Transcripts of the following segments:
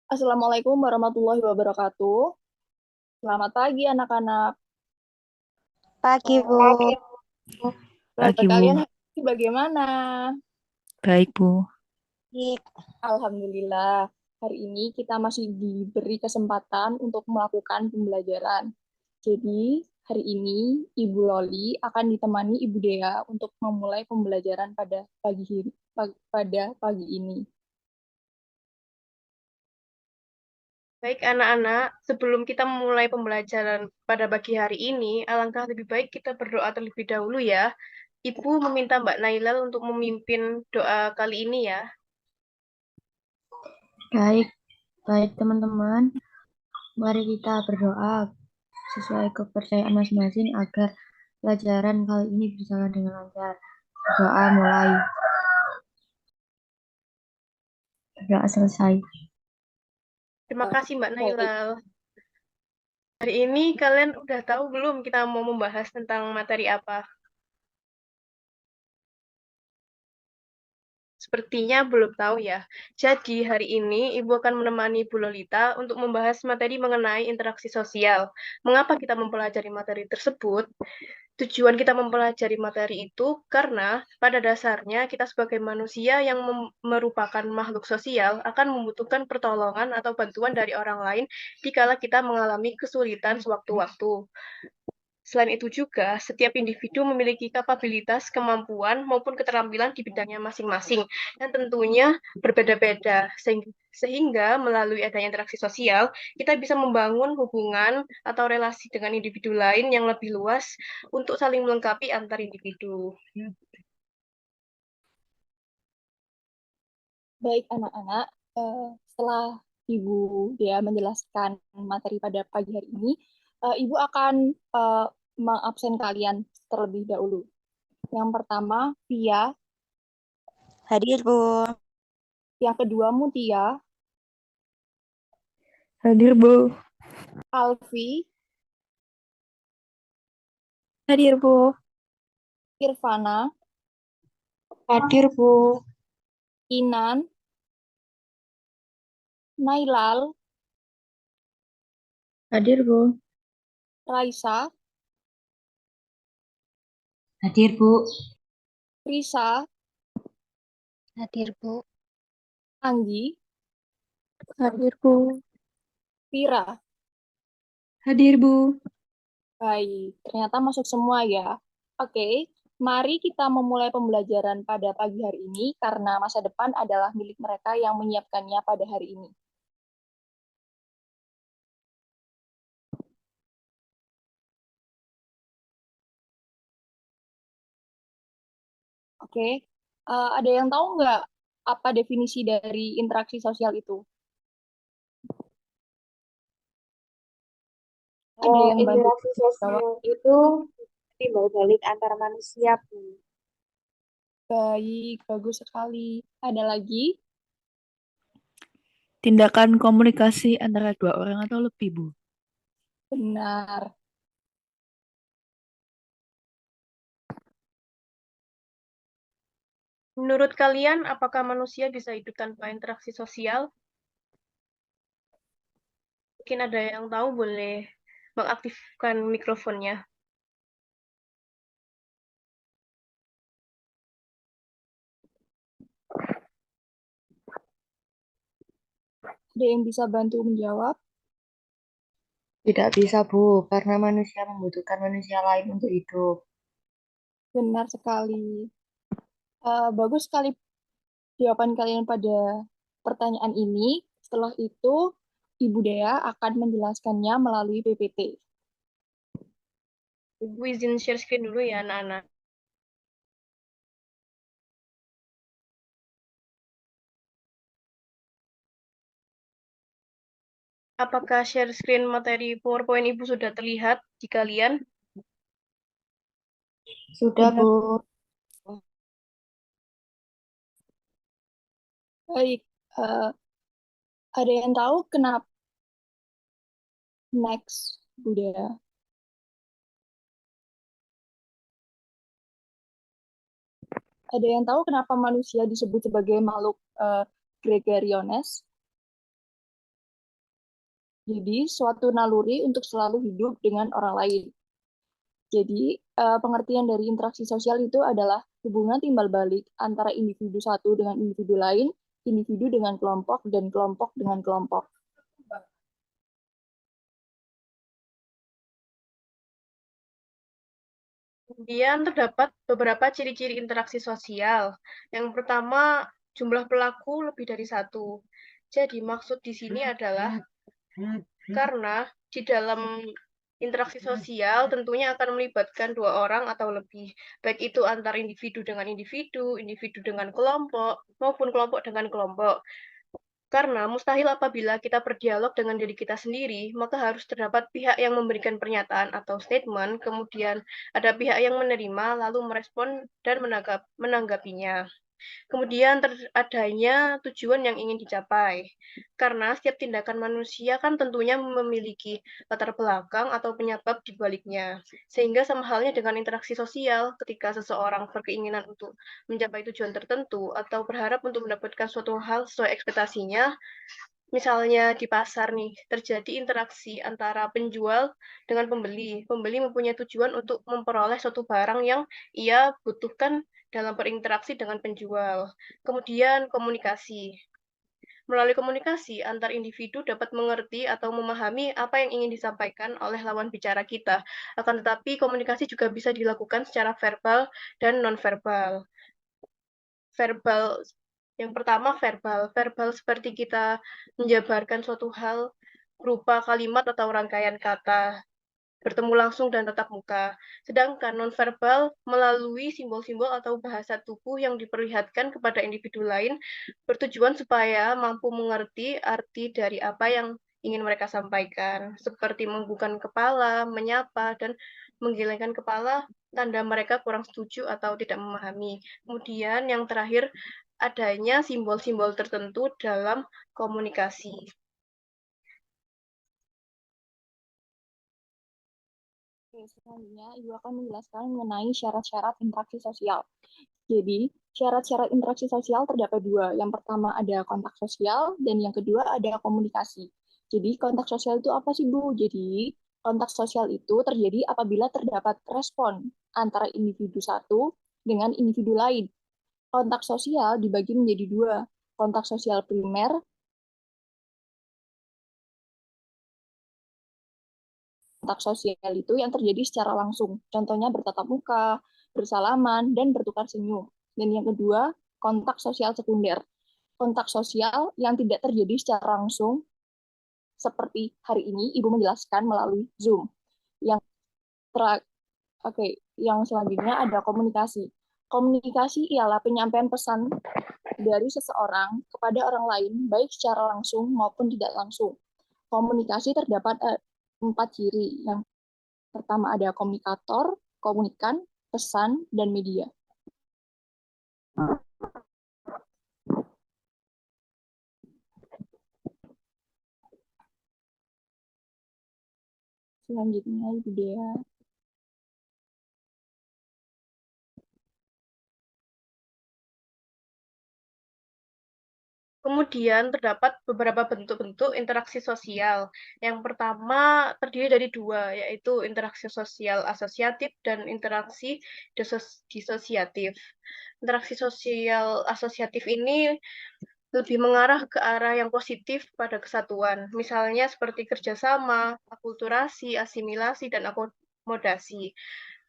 Assalamualaikum warahmatullahi wabarakatuh. Selamat pagi anak-anak. Pagi, Eh, Bu. Kabar Pagi, kalian Bu. hari ini bagaimana? Baik, Bu. Baik. Alhamdulillah. Hari ini kita masih diberi kesempatan untuk melakukan pembelajaran. Jadi, hari ini Ibu Loli akan ditemani Ibu Dea untuk memulai pembelajaran pada pagi ini. Baik, anak-anak, sebelum kita memulai pembelajaran pada pagi hari ini, alangkah lebih baik kita berdoa terlebih dahulu ya. Ibu meminta Mbak Nailal untuk memimpin doa kali ini ya. Baik, baik teman-teman. Mari kita berdoa sesuai kepercayaan masing-masing agar pelajaran kali ini berjalan dengan lancar. Doa mulai. Doa selesai. Terima kasih Mbak Baik, Nailal. Hari ini kalian udah tahu belum kita mau membahas tentang materi apa? Sepertinya belum tahu ya. Jadi hari ini Ibu akan menemani Bu Lolita untuk membahas materi mengenai interaksi sosial. Mengapa kita mempelajari materi tersebut? Tujuan kita mempelajari materi itu karena pada dasarnya kita sebagai manusia yang merupakan makhluk sosial akan membutuhkan pertolongan atau bantuan dari orang lain dikala kita mengalami kesulitan sewaktu-waktu. Selain itu juga, setiap individu memiliki kapabilitas, kemampuan, maupun keterampilan di bidangnya masing-masing, yang tentunya berbeda-beda, sehingga melalui adanya interaksi sosial, kita bisa membangun hubungan atau relasi dengan individu lain yang lebih luas untuk saling melengkapi antar individu. baik anak-anak. Setelah Ibu Dea menjelaskan materi pada pagi hari ini, Ibu akan eh, mengabsen kalian terlebih dahulu. Yang pertama, Via. Hadir, Bu. Yang kedua, Mutia. Hadir, Bu. Alfi. Hadir, Bu. Irfana. Hadir, Bu. Inan. Nailal. Hadir, Bu. Raisa. Hadir, Bu. Risa. Hadir, Bu. Anggi. Hadir, Bu. Vira. Hadir, Bu. Baik, ternyata masuk semua ya. Oke, mari kita memulai pembelajaran pada pagi hari ini karena masa depan adalah milik mereka yang menyiapkannya pada hari ini. Oke, ada yang tahu nggak apa definisi dari interaksi sosial itu? Ada yang bantu Interaksi jawab? sosial itu timbal balik antar manusia, Bu. Baik, bagus sekali. Ada lagi? Tindakan komunikasi antara dua orang atau lebih, Bu. Benar. Menurut kalian, apakah manusia bisa hidup tanpa interaksi sosial? Mungkin ada yang tahu, boleh mengaktifkan mikrofonnya. Ada yang bisa bantu menjawab? Tidak bisa, Bu, karena manusia membutuhkan manusia lain untuk hidup. Benar sekali. Bagus sekali jawaban kalian pada pertanyaan ini. Setelah itu, Ibu Dea akan menjelaskannya melalui PPT. Ibu izin share screen dulu ya, anak-anak. Apakah share screen materi PowerPoint Ibu sudah terlihat di kalian? Sudah, Bu. Baik, eh, ada yang tahu kenapa next, Bu Dea? Ada yang tahu kenapa manusia disebut sebagai makhluk gregariones? Jadi, suatu naluri untuk selalu hidup dengan orang lain. Jadi, pengertian dari interaksi sosial itu adalah hubungan timbal balik antara individu satu dengan individu lain, individu dengan kelompok, dan kelompok dengan kelompok. Kemudian terdapat beberapa ciri-ciri interaksi sosial. Yang pertama, jumlah pelaku lebih dari satu. Jadi maksud di sini adalah karena di dalam interaksi sosial tentunya akan melibatkan dua orang atau lebih, baik itu antar individu dengan individu, individu dengan kelompok, maupun kelompok dengan kelompok. Karena mustahil apabila kita berdialog dengan diri kita sendiri, maka harus terdapat pihak yang memberikan pernyataan atau statement, kemudian ada pihak yang menerima, lalu merespon dan menanggapinya. Kemudian adanya tujuan yang ingin dicapai. Karena setiap tindakan manusia kan tentunya memiliki latar belakang atau penyebab di baliknya. Sehingga sama halnya dengan interaksi sosial, ketika seseorang berkeinginan untuk mencapai tujuan tertentu atau berharap untuk mendapatkan suatu hal sesuai ekspektasinya, misalnya di pasar nih, terjadi interaksi antara penjual dengan pembeli. Pembeli mempunyai tujuan untuk memperoleh suatu barang yang ia butuhkan dalam berinteraksi dengan penjual. Kemudian komunikasi. Melalui komunikasi, antar individu dapat mengerti atau memahami apa yang ingin disampaikan oleh lawan bicara kita. Akan tetapi, komunikasi juga bisa dilakukan secara verbal dan non-verbal. Verbal yang pertama verbal. Verbal seperti kita menjabarkan suatu hal berupa kalimat atau rangkaian kata, bertemu langsung dan tatap muka. Sedangkan nonverbal melalui simbol-simbol atau bahasa tubuh yang diperlihatkan kepada individu lain bertujuan supaya mampu mengerti arti dari apa yang ingin mereka sampaikan, seperti menggugurkan kepala, menyapa, dan menggelengkan kepala, tanda mereka kurang setuju atau tidak memahami. Kemudian yang terakhir, adanya simbol-simbol tertentu dalam komunikasi. Selanjutnya, Ibu akan menjelaskan mengenai syarat-syarat interaksi sosial. Jadi, syarat-syarat interaksi sosial terdapat dua. Yang pertama ada kontak sosial, dan yang kedua ada komunikasi. Jadi, kontak sosial itu apa sih, Bu? Jadi, kontak sosial itu terjadi apabila terdapat respon antara individu satu dengan individu lain. Kontak sosial dibagi menjadi dua, kontak sosial primer. Kontak sosial itu yang terjadi secara langsung, contohnya bertatap muka, bersalaman, dan bertukar senyum. Dan yang kedua, kontak sosial sekunder. Kontak sosial yang tidak terjadi secara langsung, seperti hari ini Ibu menjelaskan melalui Zoom. Yang yang selanjutnya ada komunikasi. Komunikasi ialah penyampaian pesan dari seseorang kepada orang lain, baik secara langsung maupun tidak langsung. Komunikasi terdapat 4 ciri. Yang pertama ada komunikator, komunikan, pesan, dan media. Selanjutnya, Ibu Dea. Kemudian terdapat beberapa bentuk-bentuk interaksi sosial. Yang pertama terdiri dari dua, yaitu interaksi sosial asosiatif dan interaksi disosiatif. Interaksi sosial asosiatif ini lebih mengarah ke arah yang positif pada kesatuan. Misalnya seperti kerjasama, akulturasi, asimilasi, dan akomodasi.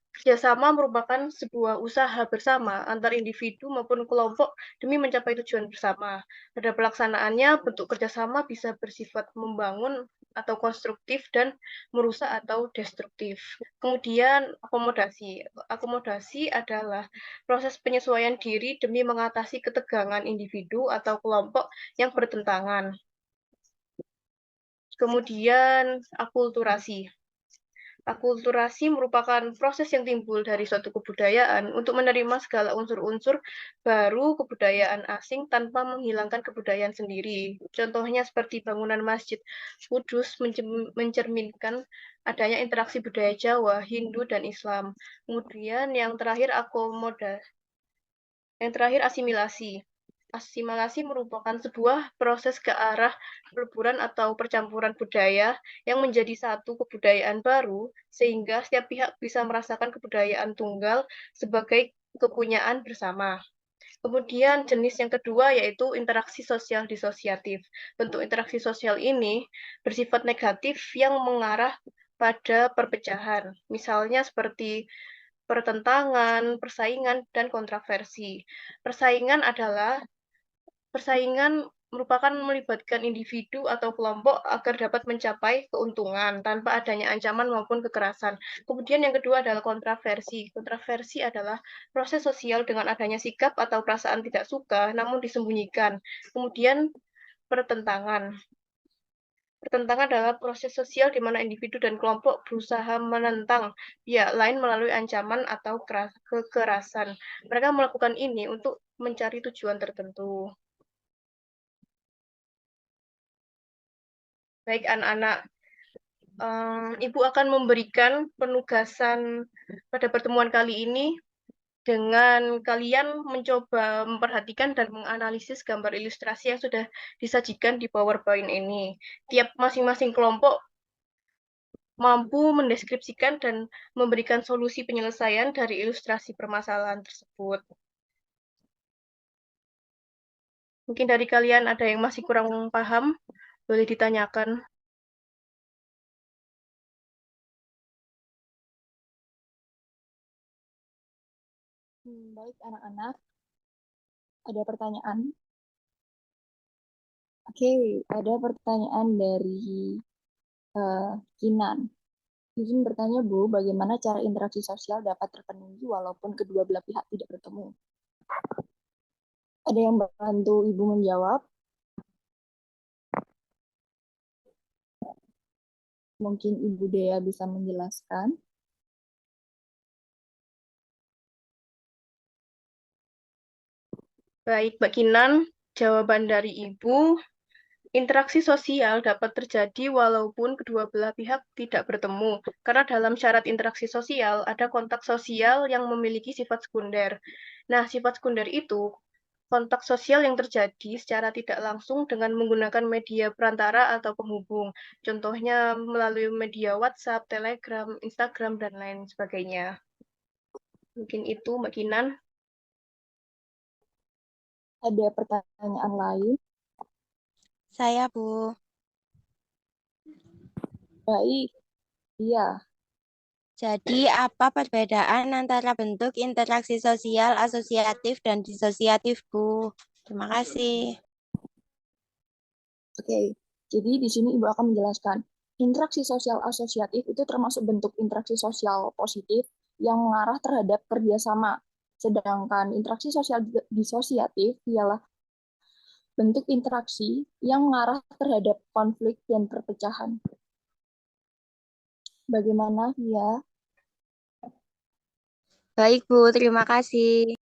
Kerjasama merupakan sebuah usaha bersama antar individu maupun kelompok demi mencapai tujuan bersama. Pada pelaksanaannya, bentuk kerjasama bisa bersifat membangun atau konstruktif dan merusak atau destruktif. Kemudian akomodasi. Akomodasi adalah proses penyesuaian diri demi mengatasi ketegangan individu atau kelompok yang bertentangan. Kemudian akulturasi. Akulturasi merupakan proses yang timbul dari suatu kebudayaan untuk menerima segala unsur-unsur baru kebudayaan asing tanpa menghilangkan kebudayaan sendiri. Contohnya seperti bangunan Masjid Kudus mencerminkan adanya interaksi budaya Jawa, Hindu, dan Islam. Kemudian yang terakhir asimilasi. Asimilasi merupakan sebuah proses ke arah peleburan atau percampuran budaya yang menjadi satu kebudayaan baru, sehingga setiap pihak bisa merasakan kebudayaan tunggal sebagai kepunyaan bersama. Kemudian jenis yang kedua yaitu interaksi sosial disosiatif. Bentuk interaksi sosial ini bersifat negatif yang mengarah pada perpecahan. Misalnya seperti pertentangan, persaingan, dan kontroversi. Persaingan merupakan melibatkan individu atau kelompok agar dapat mencapai keuntungan tanpa adanya ancaman maupun kekerasan. Kemudian yang kedua adalah kontraversi. Kontraversi adalah proses sosial dengan adanya sikap atau perasaan tidak suka namun disembunyikan. Kemudian pertentangan. Pertentangan adalah proses sosial di mana individu dan kelompok berusaha menentang pihak lain melalui ancaman atau kekerasan. Mereka melakukan ini untuk mencari tujuan tertentu. Baik anak-anak, Ibu akan memberikan penugasan pada pertemuan kali ini dengan kalian mencoba memperhatikan dan menganalisis gambar ilustrasi yang sudah disajikan di PowerPoint ini. Tiap masing-masing kelompok mampu mendeskripsikan dan memberikan solusi penyelesaian dari ilustrasi permasalahan tersebut. Mungkin dari kalian ada yang masih kurang paham, boleh ditanyakan. Baik, anak-anak. Ada pertanyaan? Oke, ada pertanyaan dari Kinan. Izin bertanya, Bu, bagaimana cara interaksi sosial dapat terpenuhi walaupun kedua belah pihak tidak bertemu? Ada yang bantu Ibu menjawab? Mungkin Ibu Dea bisa menjelaskan. Baik, Mbak Kinan, jawaban dari Ibu, interaksi sosial dapat terjadi walaupun kedua belah pihak tidak bertemu, karena dalam syarat interaksi sosial ada kontak sosial yang memiliki sifat sekunder. Nah, sifat sekunder itu kontak sosial yang terjadi secara tidak langsung dengan menggunakan media perantara atau penghubung. Contohnya melalui media WhatsApp, Telegram, Instagram, dan lain sebagainya. Mungkin itu, Mbak Kinan. Ada pertanyaan lain? Saya, Bu. Baik, iya. Jadi, apa perbedaan antara bentuk interaksi sosial asosiatif dan disosiatif, Bu? Terima kasih. Oke, jadi di sini Ibu akan menjelaskan. Interaksi sosial asosiatif itu termasuk bentuk interaksi sosial positif yang mengarah terhadap kerjasama. Sedangkan interaksi sosial disosiatif ialah bentuk interaksi yang mengarah terhadap konflik dan perpecahan. Bagaimana ya? Baik, Bu. Terima kasih.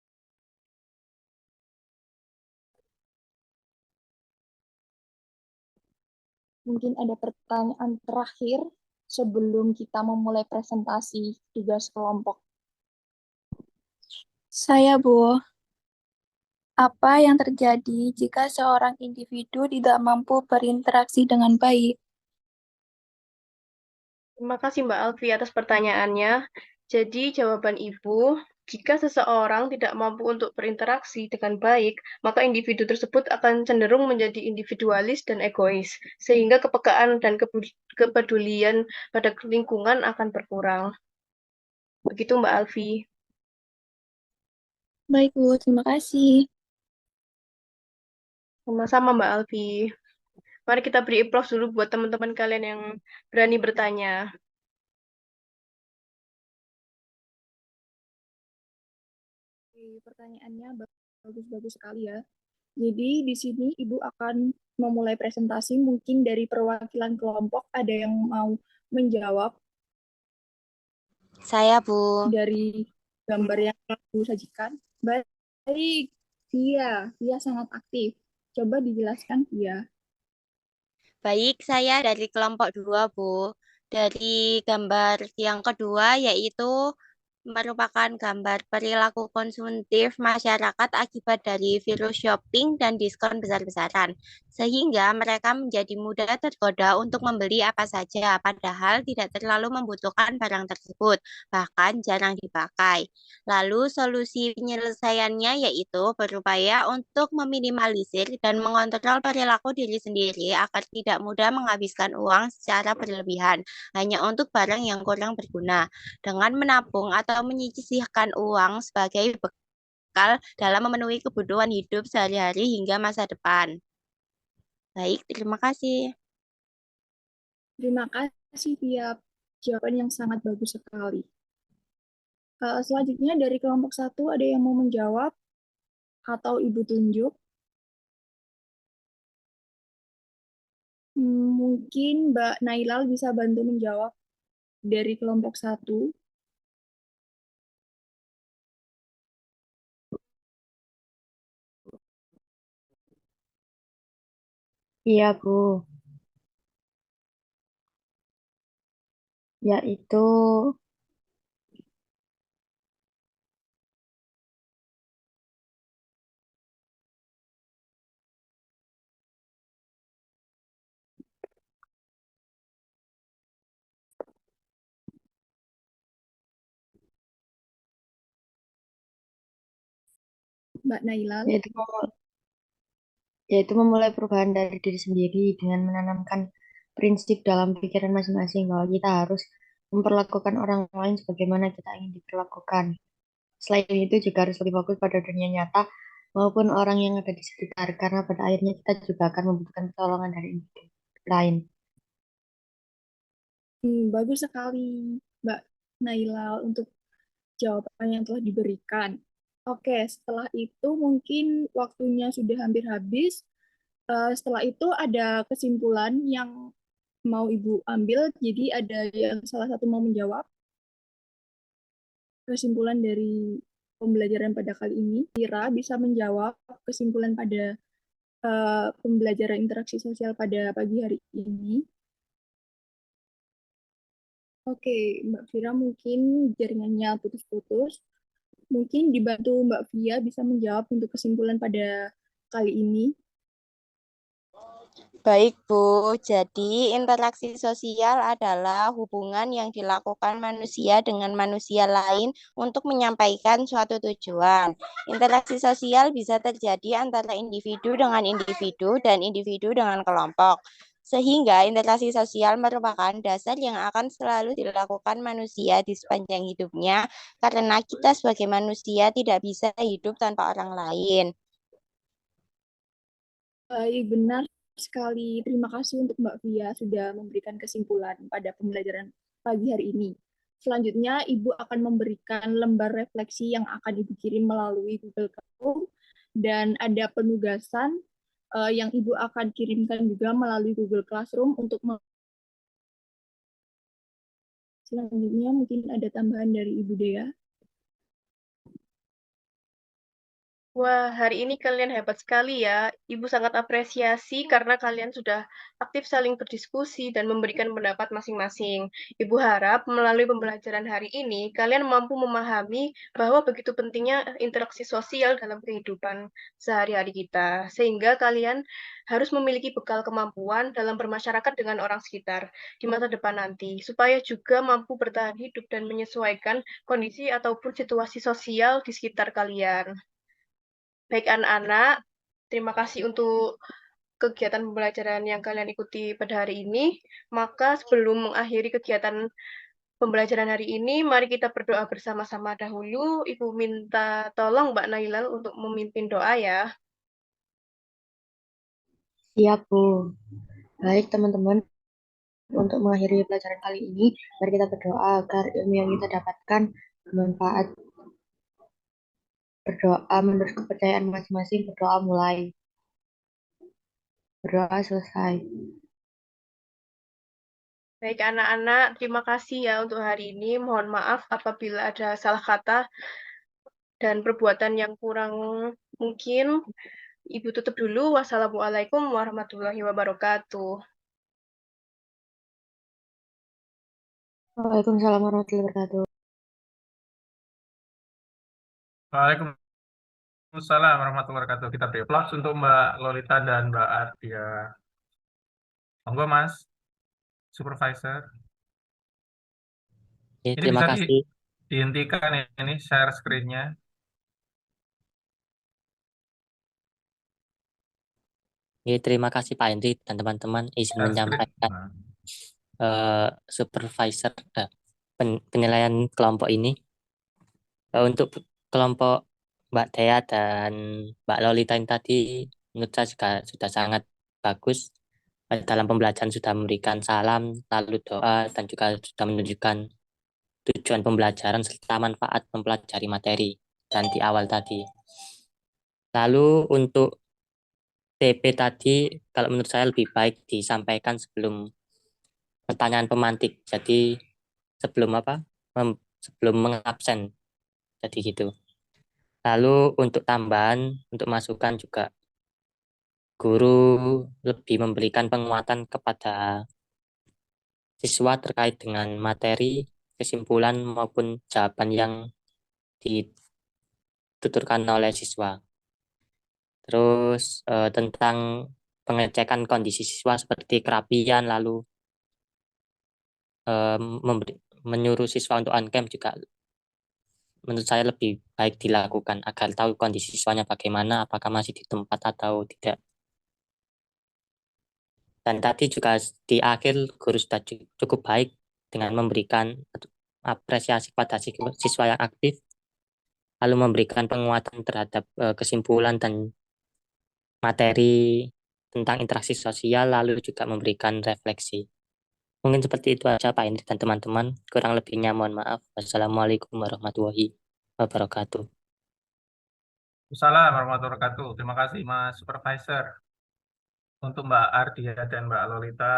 Mungkin ada pertanyaan terakhir sebelum kita memulai presentasi tugas kelompok. Saya, Bu. Apa yang terjadi jika seorang individu tidak mampu berinteraksi dengan baik? Terima kasih Mbak Alfi atas pertanyaannya. Jadi jawaban Ibu, jika seseorang tidak mampu untuk berinteraksi dengan baik, maka individu tersebut akan cenderung menjadi individualis dan egois, sehingga kepekaan dan kepedulian pada lingkungan akan berkurang. Begitu Mbak Alfi. Baik, Bu. Terima kasih. Sama-sama Mbak Alfi. Mari kita beri applause dulu buat teman-teman kalian yang berani bertanya. Pertanyaannya bagus-bagus sekali ya. Jadi di sini Ibu akan memulai presentasi, mungkin dari perwakilan kelompok ada yang mau menjawab Saya, Bu. dari gambar yang Ibu sajikan. Baik, Via sangat aktif. Coba dijelaskan, Via. Baik, saya dari kelompok 2, Bu. Dari gambar yang kedua, yaitu merupakan gambar perilaku konsumtif masyarakat akibat dari virus shopping dan diskon besar-besaran, sehingga mereka menjadi mudah tergoda untuk membeli apa saja, padahal tidak terlalu membutuhkan barang tersebut, bahkan jarang dipakai. Lalu solusi penyelesaiannya yaitu berupaya untuk meminimalisir dan mengontrol perilaku diri sendiri agar tidak mudah menghabiskan uang secara berlebihan hanya untuk barang yang kurang berguna dengan menabung atau menyisihkan uang sebagai bekal dalam memenuhi kebutuhan hidup sehari-hari hingga masa depan. Baik, terima kasih. Terima kasih Tiap. Jawaban yang sangat bagus sekali. Selanjutnya dari kelompok 1 ada yang mau menjawab atau Ibu tunjuk? Mungkin Mbak Nailal bisa bantu menjawab dari kelompok 1. Iya, Bu. Yaitu Mbak Nailal. yaitu memulai perubahan dari diri sendiri dengan menanamkan prinsip dalam pikiran masing-masing bahwa kita harus memperlakukan orang lain sebagaimana kita ingin diperlakukan. Selain itu juga harus lebih fokus pada dunia nyata maupun orang yang ada di sekitar, karena pada akhirnya kita juga akan membutuhkan pertolongan dari individu lain. Bagus sekali Mbak Nailal untuk jawaban yang telah diberikan. Oke, setelah itu mungkin waktunya sudah hampir habis. Setelah itu ada kesimpulan yang mau Ibu ambil. Jadi ada yang salah satu mau menjawab kesimpulan dari pembelajaran pada kali ini. Kira bisa menjawab kesimpulan pada pembelajaran interaksi sosial pada pagi hari ini. Oke, Mbak Vira mungkin jaringannya putus-putus. Mungkin dibantu Mbak Via bisa menjawab untuk kesimpulan pada kali ini. Baik, Bu. Jadi, interaksi sosial adalah hubungan yang dilakukan manusia dengan manusia lain untuk menyampaikan suatu tujuan. Interaksi sosial bisa terjadi antara individu dengan individu dan individu dengan kelompok. Sehingga interaksi sosial merupakan dasar yang akan selalu dilakukan manusia di sepanjang hidupnya karena kita sebagai manusia tidak bisa hidup tanpa orang lain. Baik, benar sekali. Terima kasih untuk Mbak Via sudah memberikan kesimpulan pada pembelajaran pagi hari ini. Selanjutnya, Ibu akan memberikan lembar refleksi yang akan Ibu kirim melalui Google Classroom dan ada penugasan yang Ibu akan kirimkan juga melalui Google Classroom untuk selanjutnya mungkin ada tambahan dari Ibu Dea. Wah, hari ini kalian hebat sekali ya. Ibu sangat apresiasi karena kalian sudah aktif saling berdiskusi dan memberikan pendapat masing-masing. Ibu harap melalui pembelajaran hari ini, kalian mampu memahami bahwa begitu pentingnya interaksi sosial dalam kehidupan sehari-hari kita. Sehingga kalian harus memiliki bekal kemampuan dalam bermasyarakat dengan orang sekitar di masa depan nanti, supaya juga mampu bertahan hidup dan menyesuaikan kondisi ataupun situasi sosial di sekitar kalian. Baik anak-anak, terima kasih untuk kegiatan pembelajaran yang kalian ikuti pada hari ini. Maka sebelum mengakhiri kegiatan pembelajaran hari ini, mari kita berdoa bersama-sama dahulu. Ibu minta tolong Mbak Nailal untuk memimpin doa ya. Siap, Bu. Baik, teman-teman. Untuk mengakhiri pelajaran kali ini, mari kita berdoa agar ilmu yang kita dapatkan bermanfaat. Berdoa menurut kepercayaan masing-masing, berdoa mulai. Berdoa selesai. Baik anak-anak, terima kasih ya untuk hari ini. Mohon maaf apabila ada salah kata dan perbuatan yang kurang mungkin. Ibu tutup dulu. Wassalamualaikum warahmatullahi wabarakatuh. Waalaikumsalam warahmatullahi wabarakatuh. Waalaikumsalam warahmatullahi wabarakatuh. Kita beri aplaus untuk Mbak Lolita dan Mbak Ardia. Monggo Mas, Supervisor. Ini Terima bisa kasih. dihentikan ini share screen-nya. Terima kasih Pak Hendri dan teman-teman izin Share screen. menyampaikan Nah, supervisor penilaian kelompok ini. Untuk kelompok Mbak Dea dan Mbak Lolita yang tadi menurut saya juga sudah sangat bagus. Dalam pembelajaran sudah memberikan salam, lalu doa, dan juga sudah menunjukkan tujuan pembelajaran serta manfaat mempelajari materi dan di awal tadi. Lalu untuk TP tadi, kalau menurut saya lebih baik disampaikan sebelum pertanyaan pemantik. Jadi sebelum sebelum mengabsen. Jadi gitu. Lalu untuk tambahan, untuk masukan juga guru lebih memberikan penguatan kepada siswa terkait dengan materi, kesimpulan maupun jawaban yang dituturkan oleh siswa. Terus tentang pengecekan kondisi siswa seperti kerapian, lalu menyuruh siswa untuk on-cam juga menurut saya lebih baik dilakukan agar tahu kondisi siswanya bagaimana, apakah masih di tempat atau tidak. Dan tadi juga di akhir guru sudah cukup baik dengan memberikan apresiasi pada siswa yang aktif, lalu memberikan penguatan terhadap kesimpulan dan materi tentang interaksi sosial, lalu juga memberikan refleksi. Mungkin seperti itu aja Pak Indri dan teman-teman. Kurang lebihnya mohon maaf. Wassalamualaikum warahmatullahi wabarakatuh. Assalamualaikum warahmatullahi wabarakatuh. Terima kasih Mas Supervisor. Untuk Mbak Ardia dan Mbak Lolita,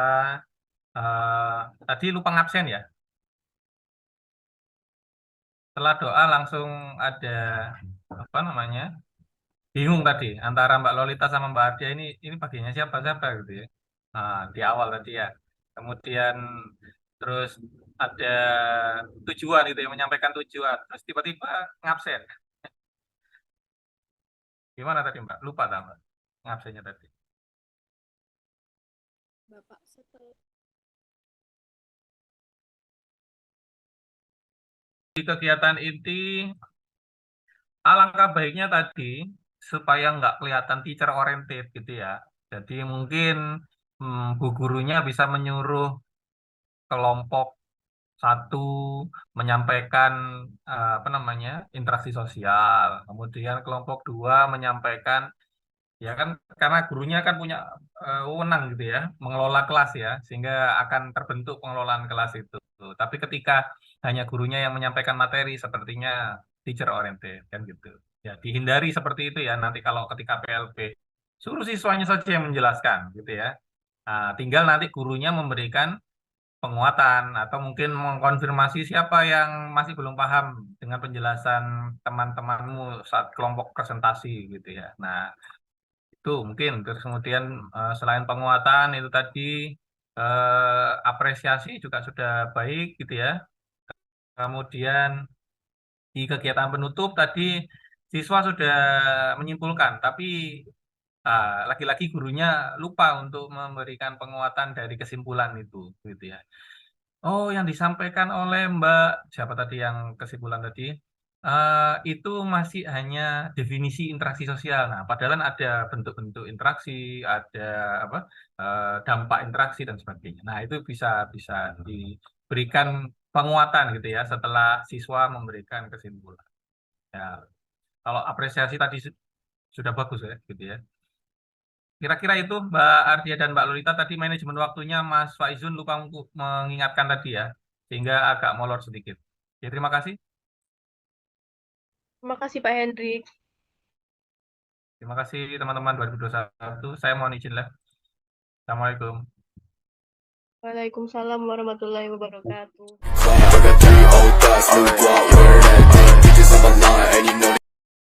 tadi lupa ngabsen ya? Setelah doa langsung ada bingung tadi antara Mbak Lolita sama Mbak Ardia ini bagiannya siapa gitu ya. Nah, di awal tadi ya. Kemudian terus ada tujuan itu yang menyampaikan tujuan, terus tiba-tiba ngabsen. Gimana tadi Mbak? Lupa tak Mbak ngabsennya tadi? Bapak setelah Di kegiatan inti, alangkah baiknya tadi supaya nggak kelihatan teacher oriented gitu ya. Jadi mungkin bu gurunya bisa menyuruh kelompok satu menyampaikan interaksi sosial, kemudian kelompok dua menyampaikan ya kan karena gurunya kan punya wewenang gitu ya mengelola kelas ya sehingga akan terbentuk pengelolaan kelas itu. Tapi ketika hanya gurunya yang menyampaikan materi sepertinya teacher oriented kan gitu. Ya dihindari seperti itu ya nanti kalau ketika PLB suruh siswanya saja yang menjelaskan gitu ya. Nah, tinggal nanti gurunya memberikan penguatan atau mungkin mengkonfirmasi siapa yang masih belum paham dengan penjelasan teman-temanmu saat kelompok presentasi gitu ya. Nah, itu mungkin terus kemudian selain penguatan itu tadi apresiasi juga sudah baik gitu ya. Kemudian di kegiatan penutup tadi siswa sudah menyimpulkan, tapi lagi-lagi gurunya lupa untuk memberikan penguatan dari kesimpulan itu gitu ya. Oh, yang disampaikan oleh Mbak siapa tadi yang kesimpulan tadi itu masih hanya definisi interaksi sosial. Nah, padahal ada bentuk-bentuk interaksi, ada dampak interaksi dan sebagainya. Nah, itu bisa diberikan penguatan gitu ya setelah siswa memberikan kesimpulan. Ya, kalau apresiasi tadi sudah bagus ya, gitu ya. Kira-kira itu Mbak Ardia dan Mbak Lolita tadi manajemen waktunya Mas Faizun lupa mengingatkan tadi ya, sehingga agak molor sedikit. Ya, terima kasih. Terima kasih Pak Hendrik. Terima kasih teman-teman 2021. Saya mohon izin lah. Assalamualaikum. Waalaikumsalam warahmatullahi wabarakatuh.